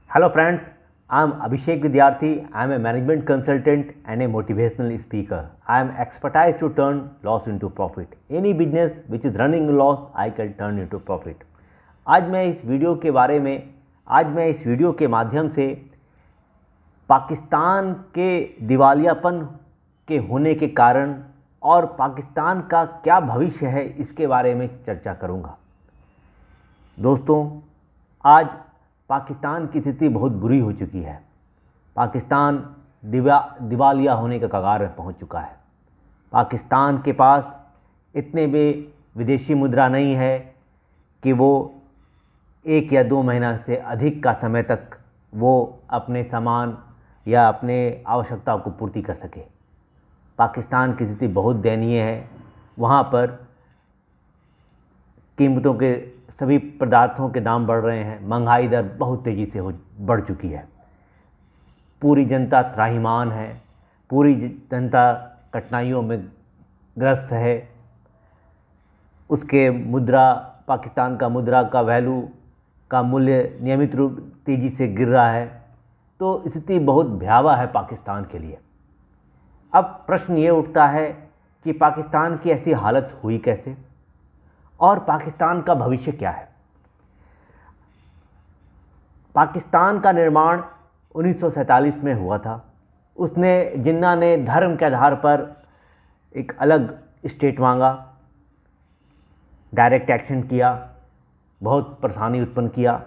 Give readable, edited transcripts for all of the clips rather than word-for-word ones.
Hello friends, I am Abhishek Vidyarthi. I am a management consultant and a motivational speaker. I am expertise to turn loss into profit. Any business which is running loss, I can turn into profit. आज मैं इस video के माध्यम से पाकिस्तान के दिवालियापन के होने के कारण और पाकिस्तान का क्या भविष्य है इसके बारे में चर्चा करूंगा। दोस्तों, आज पाकिस्तान की स्थिति बहुत बुरी हो चुकी है। पाकिस्तान दिवालिया होने के कगार में पहुंच चुका है। पाकिस्तान के पास इतने भी विदेशी मुद्रा नहीं है कि वो 1 या 2 महीना से अधिक का समय तक वो अपने सामान या अपने आवश्यकताओं को पूर्ति कर सके। पाकिस्तान की स्थिति बहुत दयनीय है। वहाँ पर कीमतों के सभी पदार्थों के दाम बढ़ रहे हैं। महंगाई दर बहुत तेज़ी से बढ़ चुकी है। पूरी जनता त्राहिमाम है। पूरी जनता कठिनाइयों में ग्रस्त है। उसके पाकिस्तान का मुद्रा का वैल्यू का मूल्य नियमित रूप तेज़ी से गिर रहा है। तो स्थिति बहुत भयावह है पाकिस्तान के लिए। अब प्रश्न ये उठता है कि पाकिस्तान की ऐसी हालत हुई कैसे और पाकिस्तान का भविष्य क्या है। पाकिस्तान का निर्माण 1947 में हुआ था। जिन्ना ने धर्म के आधार पर एक अलग स्टेट मांगा, डायरेक्ट एक्शन किया, बहुत परेशानी उत्पन्न किया।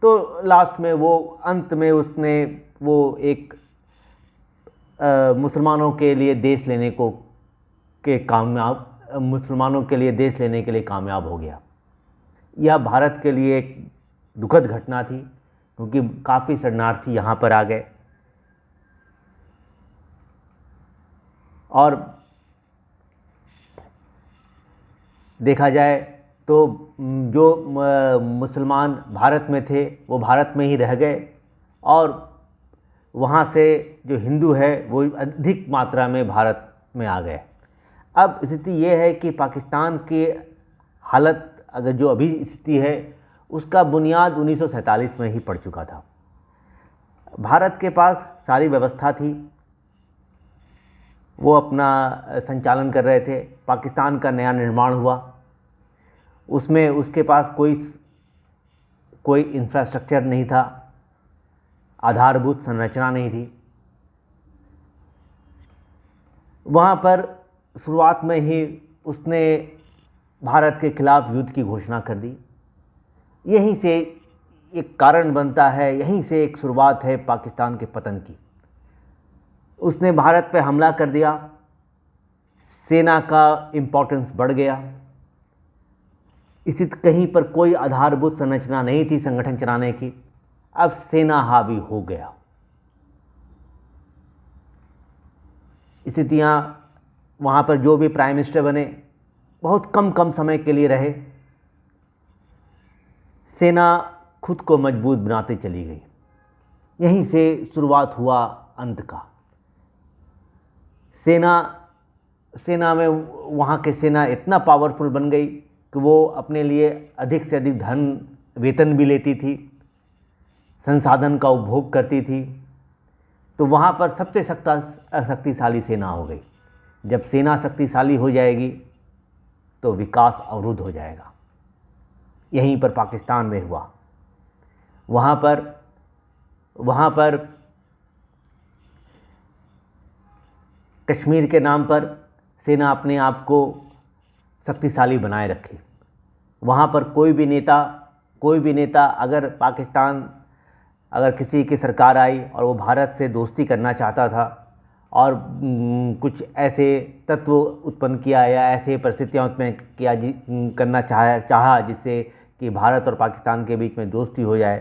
तो लास्ट में अंत में उसने एक मुसलमानों के लिए देश लेने के लिए कामयाब हो गया। यह भारत के लिए एक दुखद घटना थी क्योंकि काफ़ी शरणार्थी यहाँ पर आ गए और देखा जाए तो जो मुसलमान भारत में थे वो भारत में ही रह गए और वहाँ से जो हिंदू है वो अधिक मात्रा में भारत में आ गए। अब स्थिति ये है कि पाकिस्तान की हालत अगर जो अभी स्थिति है उसका बुनियाद 1947 में ही पड़ चुका था। भारत के पास सारी व्यवस्था थी, वो अपना संचालन कर रहे थे। पाकिस्तान का नया निर्माण हुआ, उसमें उसके पास कोई इंफ्रास्ट्रक्चर नहीं था, आधारभूत संरचना नहीं थी। वहाँ पर शुरुआत में ही उसने भारत के खिलाफ युद्ध की घोषणा कर दी। यहीं से एक कारण बनता है, यहीं से एक शुरुआत है पाकिस्तान के पतन की। उसने भारत पर हमला कर दिया, सेना का इम्पोर्टेंस बढ़ गया। इसी कहीं पर कोई आधारभूत संरचना नहीं थी संगठन चलाने की। अब सेना हावी हो गया। स्थितियाँ वहाँ पर जो भी प्राइम मिनिस्टर बने बहुत कम समय के लिए रहे। सेना खुद को मजबूत बनाते चली गई। यहीं से शुरुआत हुआ अंत का। सेना में वहाँ की सेना इतना पावरफुल बन गई कि वो अपने लिए अधिक से अधिक वेतन भी लेती थी, संसाधन का उपभोग करती थी। तो वहाँ पर सबसे शक्तिशाली सेना हो गई। जब सेना शक्तिशाली हो जाएगी तो विकास अवरुद्ध हो जाएगा। यहीं पर पाकिस्तान में हुआ। वहाँ पर कश्मीर के नाम पर सेना अपने आप को शक्तिशाली बनाए रखी। वहाँ पर कोई भी नेता अगर किसी की सरकार आई और वो भारत से दोस्ती करना चाहता था और कुछ ऐसे तत्व उत्पन्न किया या ऐसे परिस्थितियाँ उत्पन्न करना चाहा जिससे कि भारत और पाकिस्तान के बीच में दोस्ती हो जाए,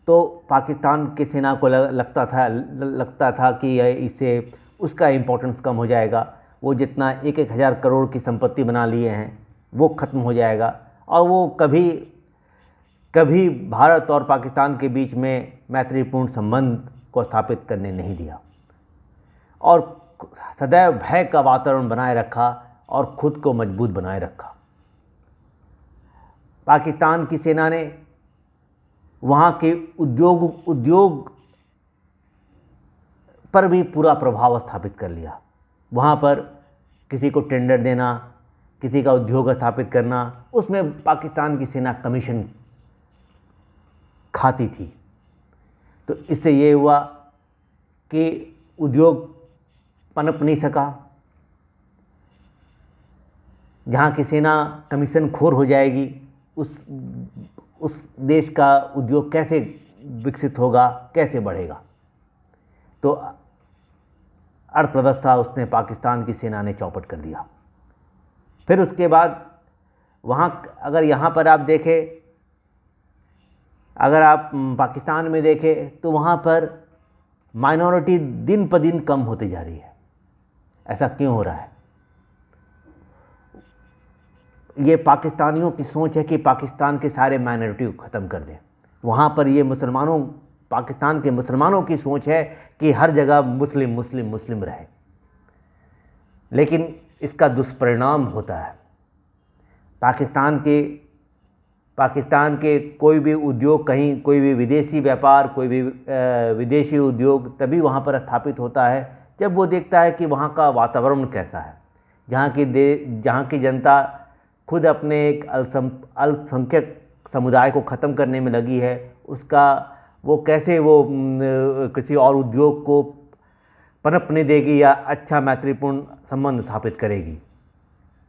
तो पाकिस्तान की सेना को लगता था कि इससे उसका इम्पोर्टेंस कम हो जाएगा। वो जितना 1,000 करोड़ की संपत्ति बना लिए हैं वो ख़त्म हो जाएगा और वो कभी भारत और पाकिस्तान के बीच में मैत्रीपूर्ण संबंध को स्थापित करने नहीं दिया और सदैव भय का वातावरण बनाए रखा और खुद को मजबूत बनाए रखा। पाकिस्तान की सेना ने वहाँ के उद्योग पर भी पूरा प्रभाव स्थापित कर लिया। वहाँ पर किसी को टेंडर देना, किसी का उद्योग स्थापित करना, उसमें पाकिस्तान की सेना कमीशन खाती थी। तो इससे ये हुआ कि उद्योग पनप नहीं सका। जहाँ की सेना कमीशन खोर हो जाएगी, उस देश का उद्योग कैसे विकसित होगा, कैसे बढ़ेगा। तो अर्थव्यवस्था उसने पाकिस्तान की सेना ने चौपट कर दिया। फिर उसके बाद वहाँ अगर यहाँ पर आप देखें, अगर आप पाकिस्तान में देखें तो वहाँ पर माइनॉरिटी दिन पर दिन कम होती जा रही है। ऐसा क्यों हो रहा है? ये पाकिस्तानियों की सोच है कि पाकिस्तान के सारे माइनॉरिटी को ख़त्म कर दें। वहाँ पर ये पाकिस्तान के मुसलमानों की सोच है कि हर जगह मुस्लिम मुस्लिम मुस्लिम रहे, लेकिन इसका दुष्परिणाम होता है। पाकिस्तान के कोई भी उद्योग, कहीं कोई भी विदेशी व्यापार, कोई भी विदेशी उद्योग तभी वहाँ पर स्थापित होता है जब वो देखता है कि वहाँ का वातावरण कैसा है, जहाँ की जनता खुद अपने एक अल्पसंख्यक समुदाय को ख़त्म करने में लगी है, वो कैसे किसी और उद्योग को पनपने देगी या अच्छा मैत्रीपूर्ण संबंध स्थापित करेगी।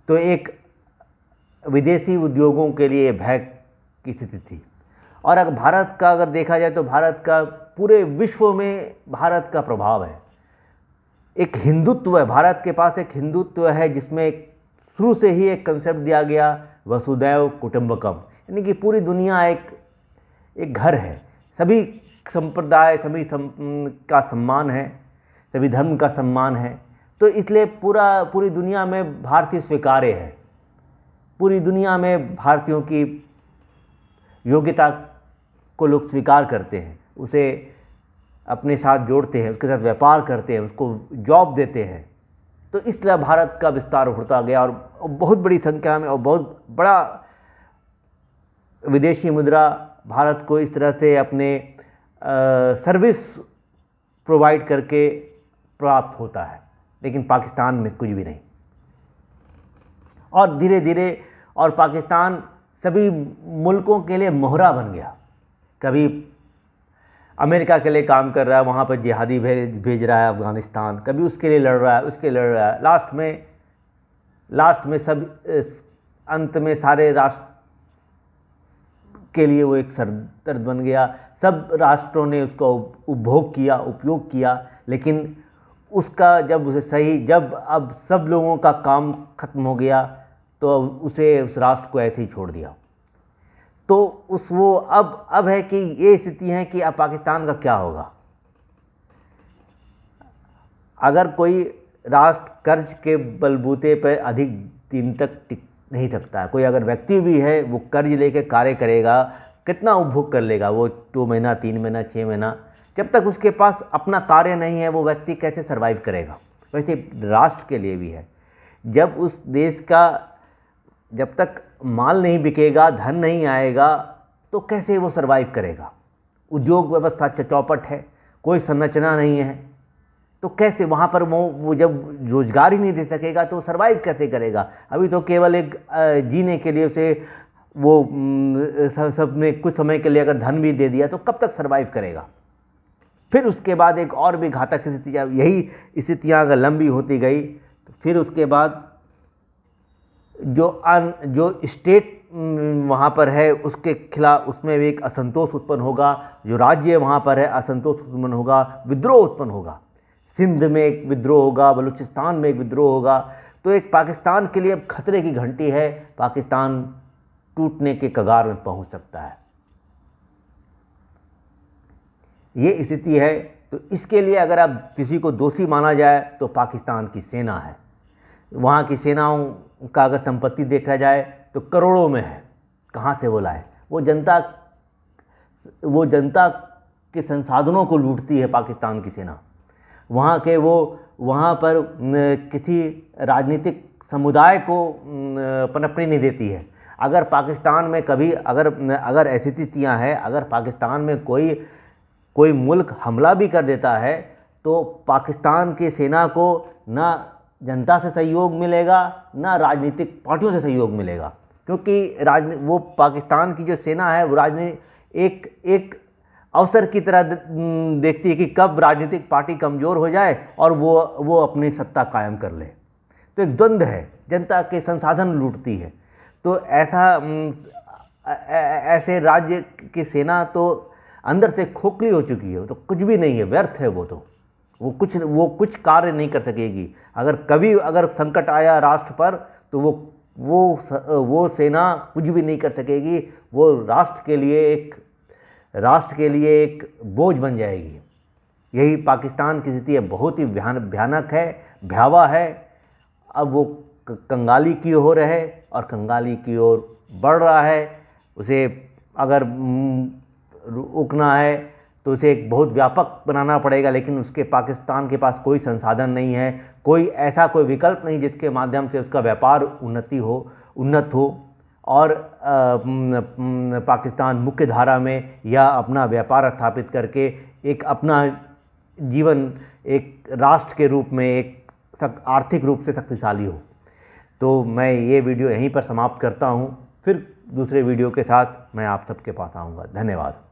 तो एक विदेशी उद्योगों के लिए भय की स्थिति थी। और अगर भारत का अगर देखा जाए तो भारत का पूरे विश्व में भारत का प्रभाव है। एक हिंदुत्व है, भारत के पास एक हिंदुत्व है जिसमें शुरू से ही एक कंसेप्ट दिया गया, वसुदैव कुटुंबकम, यानी कि पूरी दुनिया एक घर है। सभी संप्रदाय, का सम्मान है, सभी धर्म का सम्मान है। तो इसलिए पूरी दुनिया में भारतीय स्वीकार्य है। पूरी दुनिया में भारतीयों की योग्यता को लोग स्वीकार करते हैं, उसे अपने साथ जोड़ते हैं, उसके साथ व्यापार करते हैं, उसको जॉब देते हैं। तो इस तरह भारत का विस्तार होता गया और बहुत बड़ी संख्या में और बहुत बड़ा विदेशी मुद्रा भारत को इस तरह से अपने सर्विस प्रोवाइड करके प्राप्त होता है। लेकिन पाकिस्तान में कुछ भी नहीं। और धीरे धीरे और पाकिस्तान सभी मुल्कों के लिए मोहरा बन गया। कभी अमेरिका के लिए काम कर रहा है, वहाँ पर जिहादी भेज रहा है अफ़गानिस्तान, कभी उसके लिए लड़ रहा है, लास्ट में सब अंत में सारे राष्ट्र के लिए वो एक सरदर्द बन गया। सब राष्ट्रों ने उसका उपयोग किया, लेकिन उसका जब अब सब लोगों का काम खत्म हो गया तो उस राष्ट्र को ऐसे ही छोड़ दिया। तो अब है कि ये स्थिति है कि अब पाकिस्तान का क्या होगा। अगर कोई राष्ट्र कर्ज के बलबूते पर अधिक दिन तक टिक नहीं सकता है, कोई अगर व्यक्ति भी है वो कर्ज लेके कार्य करेगा, कितना उपभोग कर लेगा वो 2 महीना, 3 महीना, 6 महीना, जब तक उसके पास अपना कार्य नहीं है वो व्यक्ति कैसे सर्वाइव करेगा। वैसे राष्ट्र के लिए भी है, जब उस देश का जब तक माल नहीं बिकेगा, धन नहीं आएगा, तो कैसे वो सर्वाइव करेगा। उद्योग व्यवस्था चौपट है, कोई संरचना नहीं है, तो कैसे वहाँ पर वो जब रोजगार ही नहीं दे सकेगा तो सर्वाइव कैसे करेगा। अभी तो केवल एक जीने के लिए उसे वो सब में कुछ समय के लिए अगर धन भी दे दिया तो कब तक सर्वाइव करेगा। फिर उसके बाद एक और भी घातक स्थिति, यही स्थितियाँ अगर लंबी होती गई तो फिर उसके बाद जो स्टेट वहाँ पर है उसके खिलाफ उसमें भी एक असंतोष उत्पन्न होगा। जो राज्य वहाँ पर है असंतोष उत्पन्न होगा, विद्रोह उत्पन्न होगा। सिंध में एक विद्रोह होगा, बलूचिस्तान में एक विद्रोह होगा। तो एक पाकिस्तान के लिए अब खतरे की घंटी है, पाकिस्तान टूटने के कगार में पहुंच सकता है। ये स्थिति है। तो इसके लिए अगर आप किसी को दोषी माना जाए तो पाकिस्तान की सेना है। वहाँ की सेनाओं का अगर संपत्ति देखा जाए तो करोड़ों में है। कहाँ से वो लाए? वो जनता के संसाधनों को लूटती है पाकिस्तान की सेना। वहाँ पर किसी राजनीतिक समुदाय को पनपने नहीं देती है। अगर पाकिस्तान में कभी अगर ऐसी स्थितियाँ हैं, अगर पाकिस्तान में कोई मुल्क हमला भी कर देता है तो पाकिस्तान की सेना को ना जनता से सहयोग मिलेगा, ना राजनीतिक पार्टियों से सहयोग मिलेगा, क्योंकि वो पाकिस्तान की जो सेना है वो एक अवसर की तरह देखती है कि कब राजनीतिक पार्टी कमज़ोर हो जाए और वो अपनी सत्ता कायम कर ले। तो एक द्वंद्व है, जनता के संसाधन लूटती है। तो ऐसे राज्य की सेना तो अंदर से खोखली हो चुकी है, तो कुछ भी नहीं है, व्यर्थ है वो। तो वो कुछ कार्य नहीं कर सकेगी। अगर संकट आया राष्ट्र पर तो वो सेना कुछ भी नहीं कर सकेगी। वो राष्ट्र के लिए एक बोझ बन जाएगी। यही पाकिस्तान की स्थिति है, बहुत ही भयानक है, भयावह है। अब वो कंगाली की ओर है और कंगाली की ओर बढ़ रहा है। उसे अगर रुकना है तो उसे एक बहुत व्यापक बनाना पड़ेगा, लेकिन पाकिस्तान के पास कोई संसाधन नहीं है, कोई विकल्प नहीं जिसके माध्यम से उसका व्यापार उन्नत हो और पाकिस्तान मुख्य धारा में या अपना व्यापार स्थापित करके एक अपना जीवन एक राष्ट्र के रूप में एक आर्थिक रूप से शक्तिशाली हो। तो मैं ये वीडियो यहीं पर समाप्त करता हूँ। फिर दूसरे वीडियो के साथ मैं आप सबके पास आऊँगा। धन्यवाद।